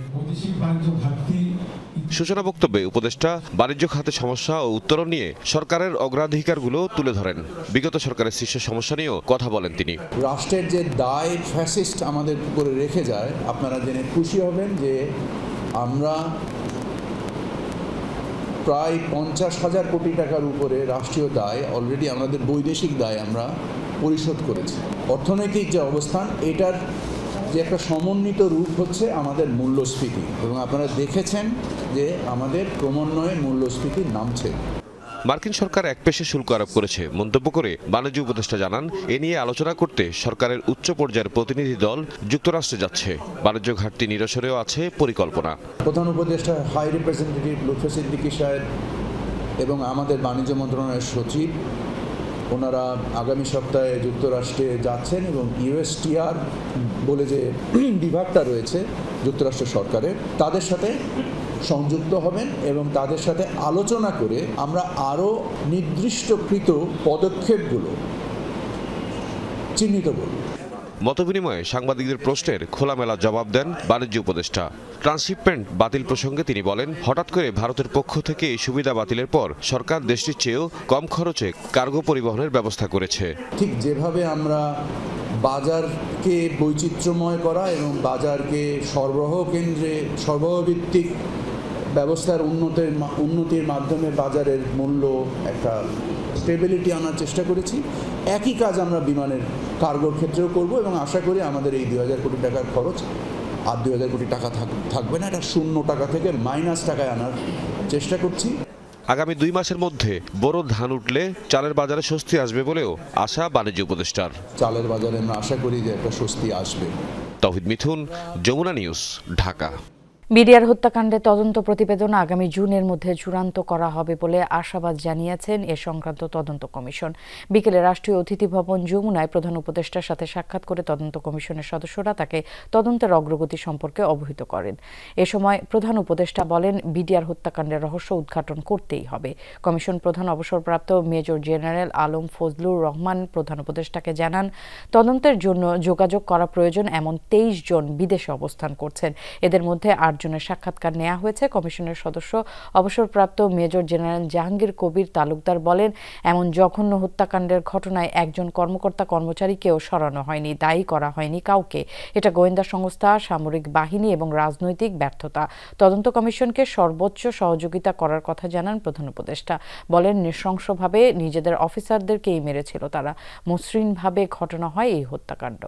সূচনা বক্তব্যে উপদেষ্টা বাণিজ্য খাতে সমস্যা ও উত্তরণ নিয়ে সরকারের অগ্রাধিকারগুলো তুলে ধরেন। বিগত সরকারের সৃষ্ট সমস্যা নিয়েও কথা বলেন তিনি। রাষ্ট্রের যে দায় ফ্যাসিস্ট আমাদের উপরে রেখে যায়, আপনারা জেনে খুশি হবেন যে আমরা প্রায় 50,000 কোটি টাকার উপরে রাষ্ট্রীয় দায় অলরেডি আমাদের বৈদেশিক দায় আমরা পরিশোধ করেছি। অর্থনৈতিক যে অবস্থান, এটার যে একটা সমন্বিত রূপ হচ্ছে আমাদের মূল্যস্ফীতি, এবং আপনারা দেখেছেন যে আমাদের ক্রমান্বয়ে মূল্যস্ফীতি নামছে। মার্কিন সরকার একপেশে শুল্ক আরোপ করেছে মন্তব্য করে বাণিজ্য উপদেষ্টা জানান, এ নিয়ে আলোচনা করতে সরকারের উচ্চ পর্যায়ের প্রতিনিধি দল যুক্তরাষ্ট্রে যাচ্ছে। বাণিজ্য ঘাটতি নিরসনেও আছে পরিকল্পনা। প্রধান উপদেষ্টা হাই রিপ্রেজেন্টেটিভ লুৎফর সিদ্দিকী সাহেব এবং আমাদের বাণিজ্য মন্ত্রণালয়ের সচিব, ওনারা আগামী সপ্তাহে যুক্তরাষ্ট্রে যাচ্ছেন এবং ইউএসটিআর বলে যে বিভাগটা রয়েছে যুক্তরাষ্ট্র সরকারের, তাদের সাথে সংযুক্ত হবেন এবং তাদের সাথে আলোচনা করে আমরা আরও নির্দিষ্টকৃত পদক্ষেপগুলো চিহ্নিত করব। মতবিনিময়ে সাংবাদিকদের প্রশ্নের খোলামেলা জবাব দেন বাণিজ্য উপদেষ্টা। ট্রান্সশিপমেন্ট বাতিল প্রসঙ্গে তিনি বলেন, হঠাৎ করে ভারতের পক্ষ থেকে এই সুবিধা বাতিলের পর সরকার দেশটির চেয়েও কম খরচে কার্গো পরিবহনের ব্যবস্থা করেছে। ঠিক যেভাবে আমরা বাজারকে বৈচিত্র্যময় করা এবং বাজারকে সরবরাহ কেন্দ্রে সরবরাহভিত্তিক ব্যবস্থার উন্নতির মাধ্যমে বাজারের মূল্য একটা স্টেবিলিটি আনার চেষ্টা করেছি, একই কাজ আমরা বিমানের কার্গোর ক্ষেত্রেও করব এবং আশা করি আমাদের এই 2,000 কোটি টাকার খরচ আর 2,000 কোটি টাকা থাকবে না, এটা 0 টাকা থেকে মাইনাস টাকায় আনার চেষ্টা করছি। আগামী 2 মাসের মধ্যে বড় ধান উঠলে চালের বাজারে স্বস্তি আসবে বলেও আশা বাণিজ্য উপদেষ্টার। চালের বাজারে আমরা আশা করি যে একটা স্বস্তি আসবে। তৌহিদ মিথুন, যমুনা নিউজ, ঢাকা। বিডিআর হত্যাকাণ্ডে তদন্ত প্রতিবেদন আগামী জুনের মধ্যে চূড়ান্ত করা হবে বলে আশাবাদ জানিয়েছেন এ সংক্রান্ত তদন্ত কমিশন। বিকেলে রাষ্ট্রীয় অতিথি ভবন যমুনায় প্রধান উপদেষ্টার সাথে সাক্ষাৎ করে তদন্ত কমিশনের সদস্যরা তাকে তদন্তের অগ্রগতি সম্পর্কে অবহিত করেন। এ সময় প্রধান উপদেষ্টা বলেন, বিডিআর হত্যাকাণ্ডের রহস্য উদ্ঘাটন করতেই হবে। কমিশন প্রধান অবসরপ্রাপ্ত মেজর জেনারেল আলম ফজলুর রহমান প্রধান উপদেষ্টাকে জানান, তদন্তের জন্য যোগাযোগ করা প্রয়োজন এমন 23 জন বিদেশে অবস্থান করছেন। এদের মধ্যে 8 জনের সাক্ষাৎকার নেওয়া হয়েছে। কমিশনের সদস্য অবসরপ্রাপ্ত মেজর জেনারেল জাহাঙ্গীর কবির তালুকদার বলেন, এমন জঘন্য হত্যাকাণ্ডের ঘটনায় একজন কর্মকর্তা কর্মচারীকেও সরানো হয়নি, দায়ী করা হয়নি কাউকে। এটা গোয়েন্দা সংস্থা, সামরিক বাহিনী এবং রাজনৈতিক ব্যর্থতা। তদন্ত কমিশনকে সর্বোচ্চ সহযোগিতা করার কথা জানান প্রধান উপদেষ্টা। বলেন, নৃশংসভাবে নিজেদের অফিসারদেরকেই মেরেছিল তারা। মসৃণভাবে ঘটনা হয় এই হত্যাকাণ্ড।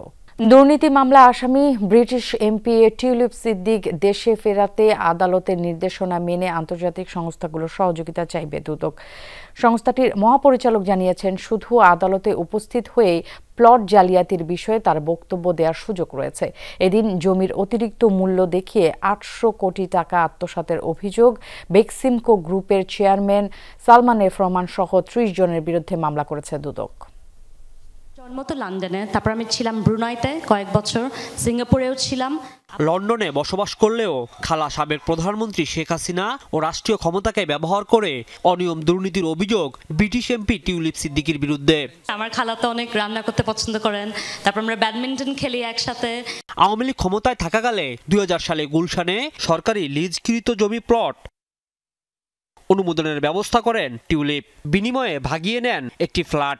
দুর্নীতি মামলা আসামি ব্রিটিশ এমপি টিউলিপ সিদ্দিক দেশে ফেরাতে আদালতের নির্দেশনা মেনে আন্তর্জাতিক সংস্থাগুলোর সহযোগিতা চাইবে দুদক। সংস্থাটির মহাপরিচালক জানিয়েছেন, শুধু আদালতে উপস্থিত হয়ে প্লট জালিয়াতির বিষয়ে তার বক্তব্য দেওয়ার সুযোগ রয়েছে। এদিন জমির অতিরিক্ত মূল্য দেখিয়ে 800 কোটি টাকা আত্মসাতের অভিযোগ বেক্সিমকো গ্রুপের চেয়ারম্যান সালমান এফ রহমান সহ 30 জনের বিরুদ্ধে মামলা করেছে দুদক। জন্ম তো লন্ডনে, তারপর আমি ছিলাম ব্রুনাইতে কয়েক বছর, সিঙ্গাপুরেও ছিলাম। লন্ডনে বসবাস করলেও খালা সাবেক প্রধানমন্ত্রী শেখ হাসিনা ও রাষ্ট্রীয় ক্ষমতাকে ব্যবহার করে অনিয়ম দুর্নীতির অভিযোগ ব্রিটিশ এমপি টিউলিপ সিদ্দিকির বিরুদ্ধে। আমার খালা তো অনেক রান্না করতে পছন্দ করেন, তারপর আমরা ব্যাডমিন্টন খেলি একসাথে। আওয়ামী লীগ ক্ষমতায় থাকাকালে 2000 সালে গুলশানে সরকারি লিজকৃত জমি প্লট অনুমোদনের ব্যবস্থা করেন টিউলিপ, বিনিময়ে ভাগিয়ে নেন একটি ফ্ল্যাট।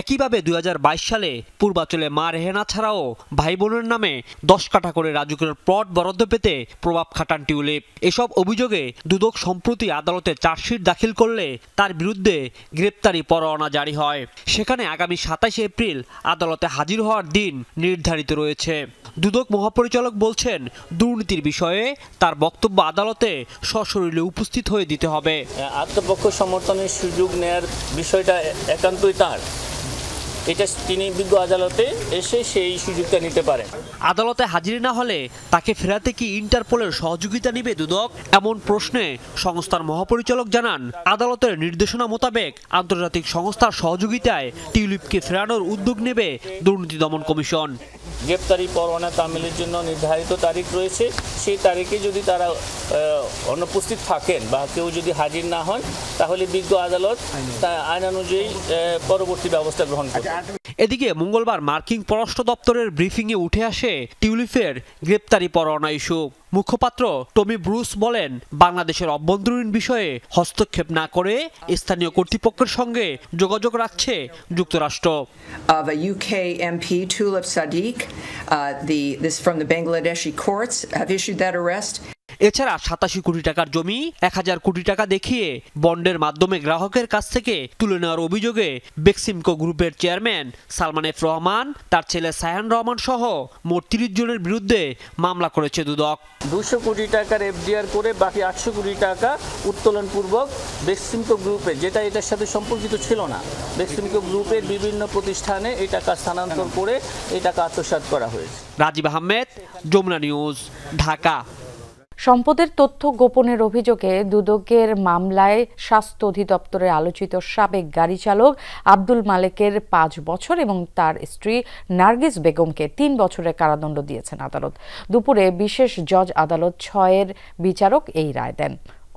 একইভাবে 2022 সালে পূর্বাঞ্চলে মা রেহেনা ছাড়াও ভাই বোনের নামে 10 কাঠা করে রাজুকের প্লট বরাদ্দ পেতে প্রভাব খাটান টিউলিপ। এসব অভিযোগে দুদক সম্প্রতি আদালতে চার্জশিট দাখিল করলে তার বিরুদ্ধে গ্রেপ্তারি পরোয়ানা জারি হয়। সেখানে আগামী 27 এপ্রিল আদালতে হাজির হওয়ার দিন নির্ধারিত রয়েছে। দুদক মহাপরিচালক বলছেন, দুর্নীতির বিষয়ে তার বক্তব্য আদালতে সশরীরে উপস্থিত হয়ে দিতে হবে। আত্মপক্ষ সমর্থনের সুযোগ নেয়ার বিষয়টা একান্তই তার। এটা তিনি বিজ্ঞ আদালতে এসে সেই সুযোগটা নিতে পারেন। আদালতে হাজির না হলে তাকে ফেরাতে কি ইন্টারপোলের সহযোগিতা নেবে দুদক? এমন প্রশ্নে সংস্থার মহাপরিচালক জানান, আদালতের নির্দেশনা মোতাবেক আন্তর্জাতিক সংস্থার সহযোগিতায় টিউলিপকে ফেরানোর উদ্যোগ নেবে দুর্নীতি দমন কমিশন। গ্রেপ্তারি পরোয়ানা তামিলের জন্য নির্ধারিত তারিখ রয়েছে, সেই তারিখে যদি তারা অনুপস্থিত থাকেন বা কেউ যদি হাজির না হন, তাহলে বিজ্ঞ আদালত আইন অনুযায়ী পরবর্তী ব্যবস্থা গ্রহণ করবে। এদিকে মঙ্গলবার মার্কিন পররাষ্ট্র দপ্তরের ব্রিফিংয়ে উঠে আসে টিউলিপের গ্রেপ্তারি পরোয়ানা ইস্যু। মুখপাত্র টমি ব্রুস বলেন, বাংলাদেশের অভ্যন্তরীণ বিষয়ে হস্তক্ষেপ না করে স্থানীয় কর্তৃপক্ষের সঙ্গে যোগাযোগ রাখছে যুক্তরাষ্ট্র। Of a UK MP, Tulip Sadiq, this from the Bangladeshi courts have issued that arrest. এছাড়া 87 কোটি টাকার জমি 1000 কোটি টাকা দেখিয়ে বন্ডের মাধ্যমে গ্রাহকের কাছ থেকে তুলে নেওয়ার অভিযোগে বেক্সিমকো গ্রুপের চেয়ারম্যান সালমান এফ রহমান, তার ছেলে সায়ান রহমান সহ মোট 30 জনের বিরুদ্ধে মামলা করেছে দুদক। 200 কোটি টাকার এফডিআর করে বাকি 800 কোটি টাকা উত্তোলনপূর্বক বেক্সিমকো গ্রুপে, যেটা এটার সাথে সম্পর্কিত ছিল না, বেক্সিমকো গ্রুপের বিভিন্ন প্রতিষ্ঠানে এই টাকা স্থানান্তর করে এই টাকা আত্মসাৎ করা হয়েছে। রাজীব আহমেদ, যমুনা নিউজ, ঢাকা। সম্পদের তথ্য গোপনের অভিযোগে দুদকের মামলায় স্বাস্থ্য অধিদপ্তরের আলোচিত সাবেক গাড়ি চালক আব্দুল মালেকের 5 বছর এবং তার স্ত্রী নার্গিস বেগমকে 3 বছরের কারাদণ্ড দিয়েছেন আদালত। দুপুরে বিশেষ জজ আদালত 6-এর বিচারক এই রায় দেন।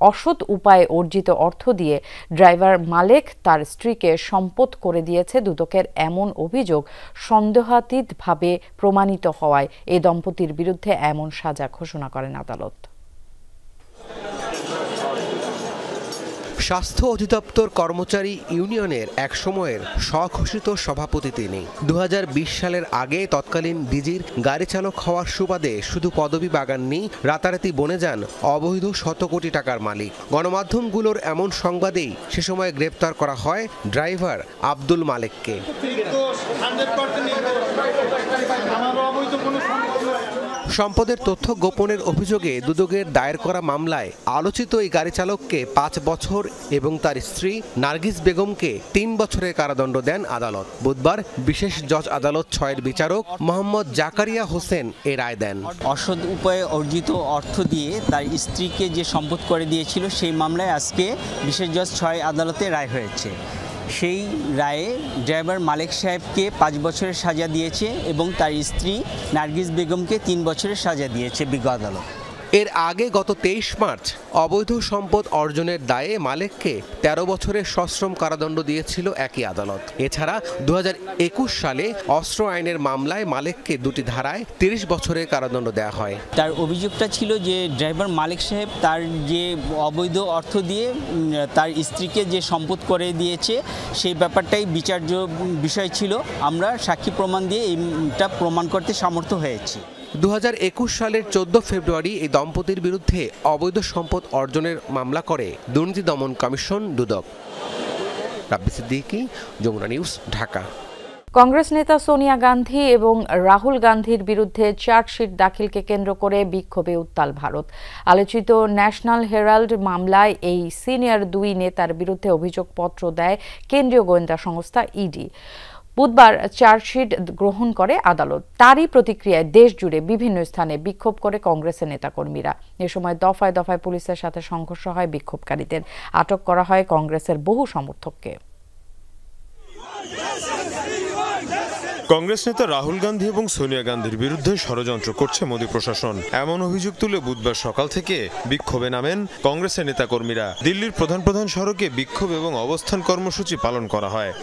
অসৎ উপায়ে অর্জিত অর্থ দিয়ে ড্রাইভার মালেক তার স্ত্রীকে সম্পদ করে দিয়েছে দুদকের এমন অভিযোগ সন্দেহাতীতভাবে প্রমাণিত হওয়ায় এই দম্পতির বিরুদ্ধে এমন সাজা ঘোষণা করেন আদালত। স্বাস্থ্য অধিদপ্তর কর্মচারী ইউনিয়নের এক সময়ের স্বঘোষিত সভাপতি তিনি। 2020 সালের আগে তৎকালীন ডিজির গাড়ি চালক হওয়ার সুবাদে শুধু পদবি বাগাননি, রাতারাতি বনে যান অবৈধ শত কোটি টাকার মালিক। গণমাধ্যমগুলোর এমন সংবাদেই সে সময় গ্রেপ্তার করা হয় ড্রাইভার আব্দুল মালেককে। সম্পদের তথ্য গোপনের অভিযোগে দুদকের দায়ের করা মামলায় আলোচিত এই গাড়ি চালককে 5 বছর এবং তার স্ত্রী নার্গিস বেগমকে 3 বছরের কারাদণ্ড দেন আদালত। বুধবার বিশেষ জজ আদালত 6-এর বিচারক মোহাম্মদ জাকারিয়া হোসেন এ রায় দেন। অসৎ উপায়ে অর্জিত অর্থ দিয়ে তার স্ত্রীকে যে সম্পদ করে দিয়েছিল, সেই মামলায় আজকে বিশেষ জজ 6 আদালতে রায় হয়েছে। সেই রায়ে ড্রাইভার মালেক সাহেবকে 5 বছরের সাজা দিয়েছে এবং তার স্ত্রী নার্গিস বেগমকে 3 বছরের সাজা দিয়েছে বিজ্ঞ আদালত। এর আগে গত 23 মার্চ অবৈধ সম্পদ অর্জনের দায়ে মালেককে 13 বছরের সশ্রম কারাদণ্ড দিয়েছিল একই আদালত। এছাড়া 2021 সালে অস্ত্র আইনের মামলায় মালেককে 2টি ধারায় 30 বছরের কারাদণ্ড দেওয়া হয়। তার অভিযোগটা ছিল যে ড্রাইভার মালেক সাহেব তার যে অবৈধ অর্থ দিয়ে তার স্ত্রীকে যে সম্পদ করে দিয়েছে, সেই ব্যাপারটাই বিচার্য বিষয় ছিল। আমরা সাক্ষী প্রমাণ দিয়ে এইটা প্রমাণ করতে সমর্থ হয়েছি। 2021 সালের 14 ফেব্রুয়ারি এই দম্পতির বিরুদ্ধে অবৈধ সম্পদ অর্জনের মামলা করে দুর্নীতি দমন কমিশন দুদক। রাব্বি সিদ্দিকী, যমুনা নিউজ, ঢাকা। কংগ্রেস নেতা সোনিয়া গান্ধী এবং রাহুল গান্ধীর বিরুদ্ধে চার্জশিট দাখিলকে কেন্দ্র করে বিক্ষোভে উত্তাল ভারত। আলোচিত ন্যাশনাল হেরাল্ড মামলায় এই সিনিয়র 2 নেতার বিরুদ্ধে অভিযোগপত্র দেয় কেন্দ্রীয় গোয়েন্দা সংস্থা ইডি। বুধবার চার্জশিট গ্রহণ করে আদালত। তারই প্রতিক্রিয়ায় দেশ জুড়ে বিভিন্ন স্থানে বিক্ষোভ করে কংগ্রেসের নেতাকর্মীরা। এ সময় দফায় দফায় পুলিশের সাথে সংঘর্ষ হয় বিক্ষোভকারীদের। আটক করা হয় কংগ্রেসের বহু সমর্থককে। কংগ্রেস নেতা রাহুল গান্ধী এবং সোনিয়া গান্ধীর বিরুদ্ধে ষড়যন্ত্র করছে মোদী প্রশাসন, এমন অভিযোগ তুলে বুধবার সকাল থেকে বিক্ষোভে নামেন কংগ্রেসের নেতাকর্মীরা। দিল্লির প্রধান প্রধান সড়কে বিক্ষোভ এবং অবস্থান কর্মসূচি পালন করা হয়।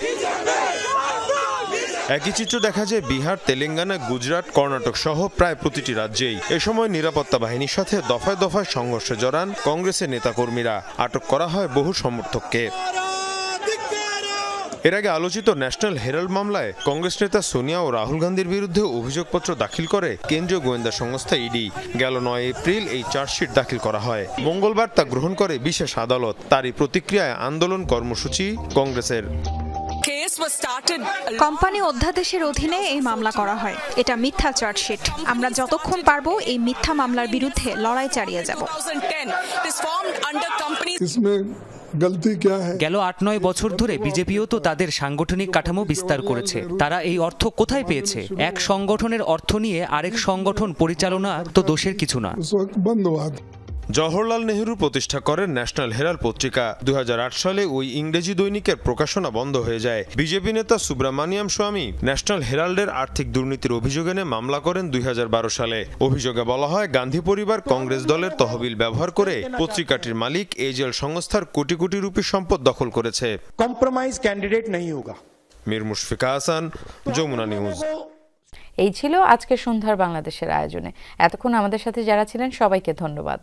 একই চিত্র দেখা যায় বিহার, তেলেঙ্গানা, গুজরাট, কর্ণাটক সহ প্রায় প্রতিটি রাজ্যেই। এ সময় নিরাপত্তা বাহিনীর সাথে দফায় দফায় সংঘর্ষে জড়ান কংগ্রেসের নেতাকর্মীরা। আটক করা হয় বহু সমর্থককে। এর আগে আলোচিত ন্যাশনাল হেরাল্ড মামলায় কংগ্রেস নেতা সোনিয়া ও রাহুল গান্ধীর বিরুদ্ধে অভিযোগপত্র দাখিল করে কেন্দ্রীয় গোয়েন্দা সংস্থা ইডি। গেল 9 এপ্রিল এই চার্জশিট দাখিল করা হয়। মঙ্গলবার তা গ্রহণ করে বিশেষ আদালত। তারই প্রতিক্রিয়ায় আন্দোলন কর্মসূচি কংগ্রেসের। কোম্পানি অধ্যাদেশের অধীনে এই মামলা করা হয়। এটা মিথ্যা চার্জশিট। আমরা যতক্ষণ পারবো এই মিথ্যা মামলার বিরুদ্ধে লড়াই চালিয়ে যাব। इसमें গেল ৮-৯ বছর ধরে বিজেপিও তো তাদের সাংগঠনিক কাঠামো বিস্তার করেছে। তারা এই অর্থ কোথায় পেয়েছে? এক সংগঠনের অর্থ নিয়ে আরেক সংগঠন পরিচালনা তো দোষের কিছু না। জওহরলাল নেহরু প্রতিষ্ঠা করেন ন্যাশনাল হেরাল্ড পত্রিকা। 2008 সালে ওই ইংরেজি দৈনিকের প্রকাশনা বন্ধ হয়ে যায়। বিজেপি নেতা সুব্রামানিয়াম স্বামী ন্যাশনাল হেরাল্ডের আর্থিক দুর্নীতির অভিযোগ এনে মামলা করেন 2012 সালে। অভিযোগে বলা হয় গান্ধী পরিবার কংগ্রেস দলের তহবিল ব্যবহার করে পত্রিকাটির মালিক এজেল সংস্থার কোটি কোটি রুপি সম্পদ দখল করেছে। কম্প্রোমাইজ ক্যান্ডিডেট नहीं होगा। মীর মুশফিকা হাসান, যমুনা নিউজ। এই ছিল আজকে সন্ধ্যার বাংলাদেশের আয়োজনে। এতক্ষণ আমাদের সাথে যারা ছিলেন সবাইকে ধন্যবাদ।